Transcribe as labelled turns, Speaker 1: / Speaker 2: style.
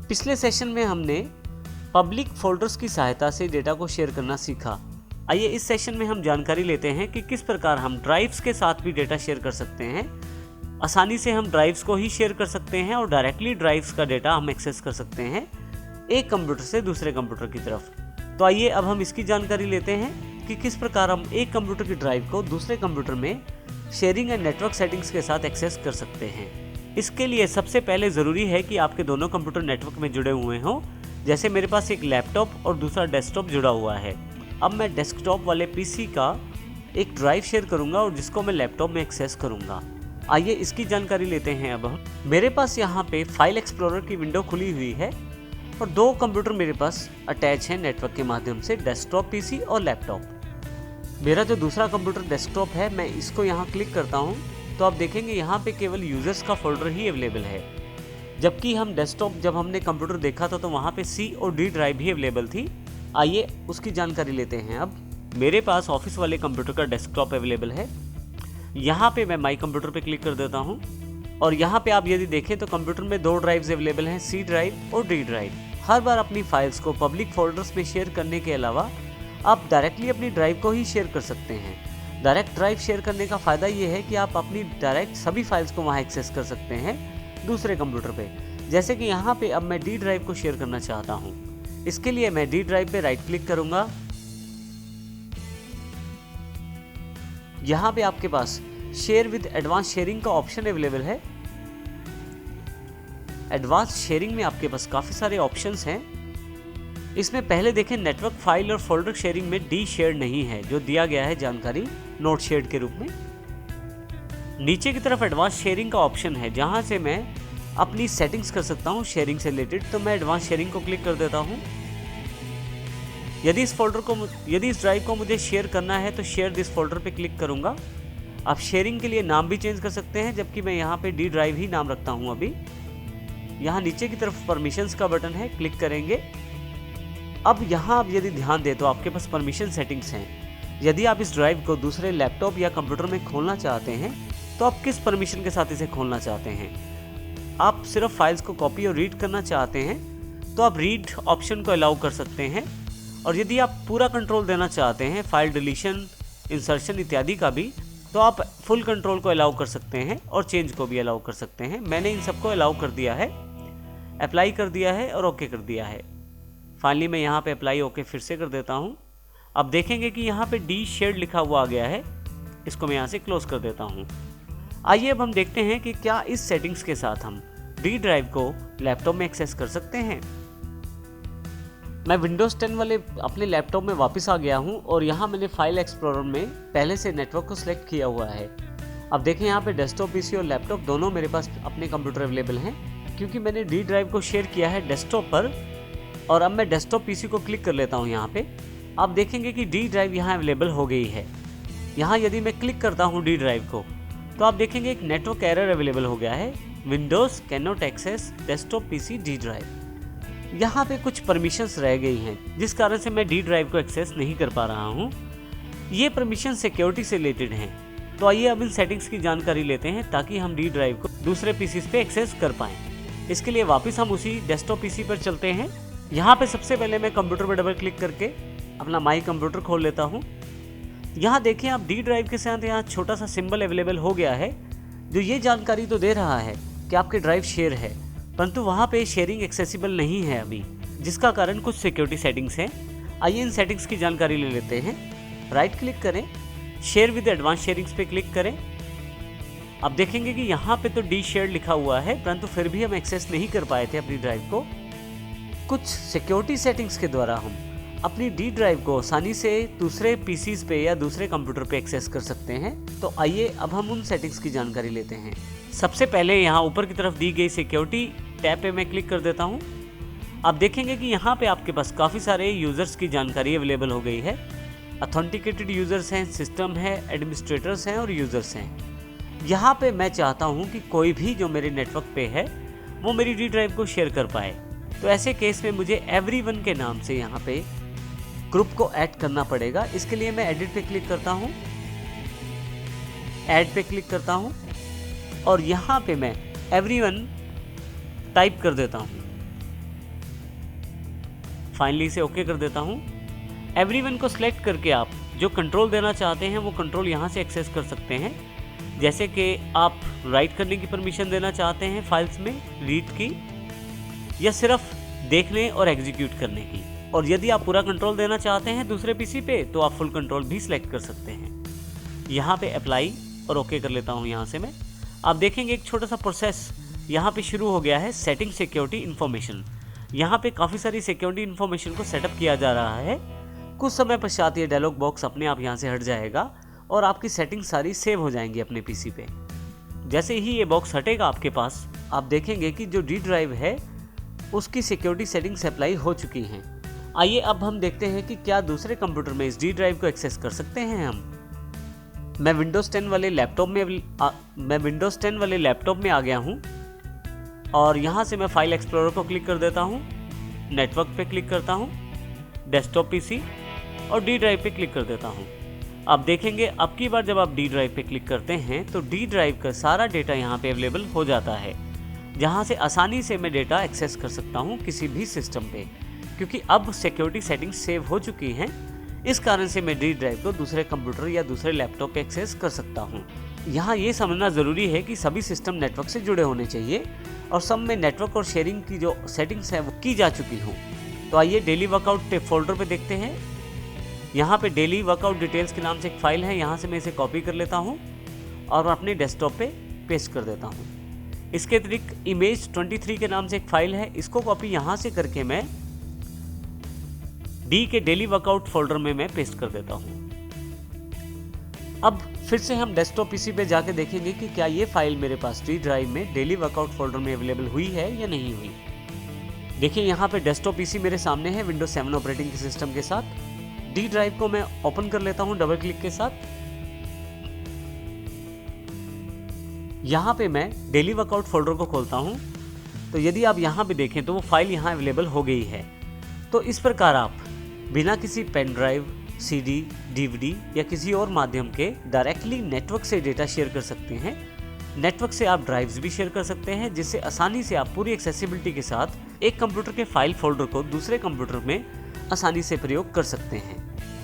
Speaker 1: पिछले सेशन में हमने पब्लिक फोल्डर्स की सहायता से डेटा को शेयर करना सीखा। आइए इस सेशन में हम जानकारी लेते हैं कि किस प्रकार हम ड्राइव्स के साथ भी डेटा शेयर कर सकते हैं। आसानी से हम ड्राइव्स को ही शेयर कर सकते हैं और डायरेक्टली ड्राइव्स का डेटा हम एक्सेस कर सकते हैं एक कंप्यूटर से दूसरे कंप्यूटर की तरफ। तो आइए अब हम इसकी जानकारी लेते हैं कि किस प्रकार हम एक कंप्यूटर की ड्राइव को दूसरे कंप्यूटर में शेयरिंग एंड नेटवर्क सेटिंग्स के साथ एक्सेस कर सकते हैं। इसके लिए सबसे पहले ज़रूरी है कि आपके दोनों कंप्यूटर नेटवर्क में जुड़े हुए हों। जैसे मेरे पास एक लैपटॉप और दूसरा डेस्कटॉप जुड़ा हुआ है। अब मैं डेस्कटॉप वाले पीसी का एक ड्राइव शेयर करूंगा और जिसको मैं लैपटॉप में एक्सेस करूंगा। आइए इसकी जानकारी लेते हैं। अब हम मेरे पास यहाँ पे फाइल एक्सप्लोरर की विंडो खुली हुई है और दो कंप्यूटर मेरे पास अटैच हैं नेटवर्क के माध्यम से, डेस्कटॉप पीसी और लैपटॉप। मेरा जो दूसरा कंप्यूटर डेस्कटॉप है, मैं इसको यहाँ क्लिक करता हूँ तो आप देखेंगे यहाँ पे केवल यूजर्स का फोल्डर ही अवेलेबल है, जबकि हम डेस्कटॉप जब हमने कंप्यूटर देखा था तो वहाँ पे सी और डी ड्राइव भी अवेलेबल थी। आइए उसकी जानकारी लेते हैं। अब मेरे पास ऑफिस वाले कंप्यूटर का डेस्कटॉप अवेलेबल है। यहाँ पे मैं माई कंप्यूटर पे क्लिक कर देता हूँ और यहाँ पे आप यदि देखें तो कंप्यूटर में दो ड्राइव्स अवेलेबल हैं, सी ड्राइव और डी ड्राइव। हर बार अपनी फाइल्स को पब्लिक फोल्डर्स में शेयर करने के अलावा आप डायरेक्टली अपनी ड्राइव को ही शेयर कर सकते हैं। डायरेक्ट ड्राइव शेयर करने का फ़ायदा ये है कि आप अपनी डायरेक्ट सभी फाइल्स को वहाँ एक्सेस कर सकते हैं दूसरे कंप्यूटर पे। जैसे कि यहाँ पे अब मैं डी ड्राइव को शेयर करना चाहता हूँ। इसके लिए मैं डी ड्राइव पे राइट क्लिक करूँगा। यहाँ पे आपके पास शेयर विद एडवांस शेयरिंग का ऑप्शन अवेलेबल है। एडवांस शेयरिंग में आपके पास काफ़ी सारे ऑप्शंस हैं। इसमें पहले देखें नेटवर्क फाइल और फोल्डर शेयरिंग में डी शेयर नहीं है, जो दिया गया है जानकारी नोट शेयर्ड के रूप में। नीचे की तरफ एडवांस शेयरिंग का ऑप्शन है जहां से मैं अपनी सेटिंग्स कर सकता हूं शेयरिंग से रिलेटेड। तो मैं एडवांस शेयरिंग को क्लिक कर देता हूं। यदि इस ड्राइव को मुझे शेयर करना है तो शेयर दिस फोल्डर पे क्लिक करूंगा। आप शेयरिंग के लिए नाम भी चेंज कर सकते हैं, जबकि मैं यहाँ पे डी ड्राइव ही नाम रखता हूँ। अभी यहाँ नीचे की तरफ परमिशंस का बटन है, क्लिक करेंगे। अब यहाँ आप यदि ध्यान दें तो आपके पास परमिशन सेटिंग्स हैं। यदि आप इस ड्राइव को दूसरे लैपटॉप या कंप्यूटर में खोलना चाहते हैं तो आप किस परमिशन के साथ इसे खोलना चाहते हैं। आप सिर्फ फाइल्स को कॉपी और रीड करना चाहते हैं तो आप रीड ऑप्शन को अलाउ कर सकते हैं, और यदि आप पूरा कंट्रोल देना चाहते हैं फाइल डिलीशन, इंसर्शन इत्यादि का भी, तो आप फुल कंट्रोल को अलाउ कर सकते हैं और चेंज को भी अलाउ कर सकते हैं। मैंने इन सबको अलाउ कर दिया है, अप्लाई कर दिया है और ओके कर दिया है। फाइनली मैं यहाँ पे अप्लाई ओके फिर से कर देता हूँ। अब देखेंगे कि यहाँ पे डी शेयर्ड लिखा हुआ आ गया है। इसको मैं यहाँ से क्लोज कर देता हूँ। आइए अब हम देखते हैं कि क्या इस सेटिंग्स के साथ हम डी ड्राइव को लैपटॉप में एक्सेस कर सकते हैं। मैं विंडोज़ 10 वाले अपने लैपटॉप में वापस आ गया हूँ और यहाँ मैंने फाइल एक्सप्लोरर में पहले से नेटवर्क को सिलेक्ट किया हुआ है। अब देखें यहाँ पे डेस्कटॉप पीसी और लैपटॉप दोनों मेरे पास अपने कंप्यूटर अवेलेबल हैं, क्योंकि मैंने डी ड्राइव को शेयर किया है डेस्कटॉप पर। और अब मैं डेस्कटॉप पीसी को क्लिक कर लेता हूँ। यहाँ पे आप देखेंगे कि डी ड्राइव यहाँ अवेलेबल हो गई है। यहाँ यदि मैं क्लिक करता हूँ डी ड्राइव को तो आप देखेंगे एक नेटवर्क एरर अवेलेबल हो गया है, Windows can not access desktop PC D drive. यहाँ पे कुछ परमिशंस रह गई हैं, जिस कारण से मैं डी ड्राइव को एक्सेस नहीं कर पा रहा हूँ। ये परमिशन सिक्योरिटी से रिलेटेड हैं। तो आइए अब इन सेटिंग्स की जानकारी लेते हैं ताकि हम डी ड्राइव को दूसरे पीसीज पे एक्सेस कर पाएँ। इसके लिए वापस हम उसी डेस्कटॉप पीसी पर चलते हैं। यहाँ पे सबसे पहले मैं कंप्यूटर पर डबल क्लिक करके अपना माई कंप्यूटर खोल लेता हूँ। यहाँ देखें आप डी ड्राइव के साथ यहाँ छोटा सा सिंबल अवेलेबल हो गया है, जो ये जानकारी तो दे रहा है कि आपके ड्राइव शेयर है, परंतु वहाँ पे शेयरिंग एक्सेसिबल नहीं है अभी, जिसका कारण कुछ सिक्योरिटी सेटिंग्स हैं। आइए इन सेटिंग्स की जानकारी ले लेते हैं। राइट क्लिक करें, शेयर विद एडवांस शेयरिंग्स पे क्लिक करें। अब देखेंगे कि यहाँ पे तो डी शेयर लिखा हुआ है, परंतु फिर भी हम एक्सेस नहीं कर पाए थे अपनी ड्राइव को। कुछ सिक्योरिटी सेटिंग्स के द्वारा हम अपनी डी ड्राइव को आसानी से दूसरे पीसीज पे या दूसरे कंप्यूटर पे एक्सेस कर सकते हैं। तो आइए अब हम उन सेटिंग्स की जानकारी लेते हैं। सबसे पहले यहाँ ऊपर की तरफ दी गई सिक्योरिटी टैब पे मैं क्लिक कर देता हूँ। आप देखेंगे कि यहाँ पे आपके पास काफ़ी सारे यूज़र्स की जानकारी अवेलेबल हो गई है। ऑथेंटिकेटेड यूज़र्स हैं, सिस्टम है, एडमिनिस्ट्रेटर्स हैं और यूज़र्स हैं। यहाँ पे मैं चाहता हूँ कि कोई भी जो मेरे नेटवर्क पे है वो मेरी डी ड्राइव को शेयर कर पाए। तो ऐसे केस में मुझे एवरीवन के नाम से यहाँ पे ग्रुप को ऐड करना पड़ेगा। इसके लिए मैं एडिट पे क्लिक करता हूँ, ऐड पे क्लिक करता हूँ और यहाँ पे मैं एवरीवन टाइप कर देता हूँ। फाइनली इसे ओके कर देता हूँ। एवरीवन को सिलेक्ट करके आप जो कंट्रोल देना चाहते हैं वो कंट्रोल यहाँ से एक्सेस कर सकते हैं। जैसे कि आप राइट करने की परमिशन देना चाहते हैं फाइल्स में, रीड की, या सिर्फ देखने और एग्जीक्यूट करने की। और यदि आप पूरा कंट्रोल देना चाहते हैं दूसरे पीसी पे तो आप फुल कंट्रोल भी सिलेक्ट कर सकते हैं। यहाँ पे अप्लाई और ओके कर लेता हूँ यहाँ से मैं। आप देखेंगे एक छोटा सा प्रोसेस यहाँ पे शुरू हो गया है, सेटिंग सिक्योरिटी इन्फॉर्मेशन। यहाँ पे काफ़ी सारी सिक्योरिटी इन्फॉर्मेशन को सेटअप किया जा रहा है। कुछ समय पश्चात ये डायलॉग बॉक्स अपने आप यहाँ से हट जाएगा और आपकी सेटिंग सारी सेव हो जाएंगी अपने पीसी पे। जैसे ही ये बॉक्स हटेगा आपके पास, आप देखेंगे कि जो डी ड्राइव है उसकी सिक्योरिटी सेटिंग्स अप्लाई हो चुकी हैं। आइए अब हम देखते हैं कि क्या दूसरे कंप्यूटर में इस डी ड्राइव को एक्सेस कर सकते हैं हम। मैं विंडोज़ 10 वाले लैपटॉप में आ गया हूँ और यहाँ से मैं फाइल एक्सप्लोरर को क्लिक कर देता हूँ, नेटवर्क पे क्लिक करता हूँ, डेस्कटॉप पीसी और डी ड्राइव पे क्लिक कर देता हूँ। आप देखेंगे अब की बार जब आप डी ड्राइव पे क्लिक करते हैं तो डी ड्राइव का सारा डेटा यहाँ पे अवेलेबल हो जाता है, जहाँ से आसानी से मैं डेटा एक्सेस कर सकता हूँ किसी भी सिस्टम पे, क्योंकि अब सिक्योरिटी सेटिंग्स सेव हो चुकी हैं। इस कारण से मैं डी ड्राइव को दूसरे कंप्यूटर या दूसरे लैपटॉप पे एक्सेस कर सकता हूँ। यहाँ ये समझना ज़रूरी है कि सभी सिस्टम नेटवर्क से जुड़े होने चाहिए और सब में नेटवर्क और शेयरिंग की जो सेटिंग्स है वो की जा चुकी हों। तो आइए डेली वर्कआउट फोल्डर पे देखते हैं। यहाँ पे डेली वर्कआउट डिटेल्स के नाम से एक फाइल है, यहाँ से मैं इसे कॉपी कर लेता हूँ और अपने डेस्कटॉप पे पेस्ट कर देता हूँ। इसके अतिरिक्त इमेज 23 के नाम से एक फाइल है, इसको कॉपी यहाँ से करके मैं डी के डेली वर्कआउट फोल्डर में मैं पेस्ट कर देता हूँ। अब फिर से हम डेस्कटॉप पीसी पे जाके देखेंगे कि क्या ये फाइल मेरे पास डी ड्राइव में डेली वर्कआउट फोल्डर में अवेलेबल हुई है या नहीं हुई। देखिए यहाँ पे डेस्कटॉप पीसी मेरे सामने है विंडोज 7 ऑपरेटिंग सिस्टम के साथ। डी ड्राइव को मैं ओपन कर लेता हूँ डबल क्लिक के साथ। यहाँ पे मैं डेली वर्कआउट फोल्डर को खोलता हूँ तो यदि आप यहाँ पे देखें तो वो फाइल यहाँ अवेलेबल हो गई है। तो इस प्रकार आप बिना किसी पेन ड्राइव, सीडी, डीवीडी या किसी और माध्यम के डायरेक्टली नेटवर्क से डेटा शेयर कर सकते हैं। नेटवर्क से आप ड्राइव्स भी शेयर कर सकते हैं, जिससे आसानी से आप पूरी एक्सेसिबिलिटी के साथ एक कंप्यूटर के फाइल फोल्डर को दूसरे कंप्यूटर में आसानी से प्रयोग कर सकते हैं।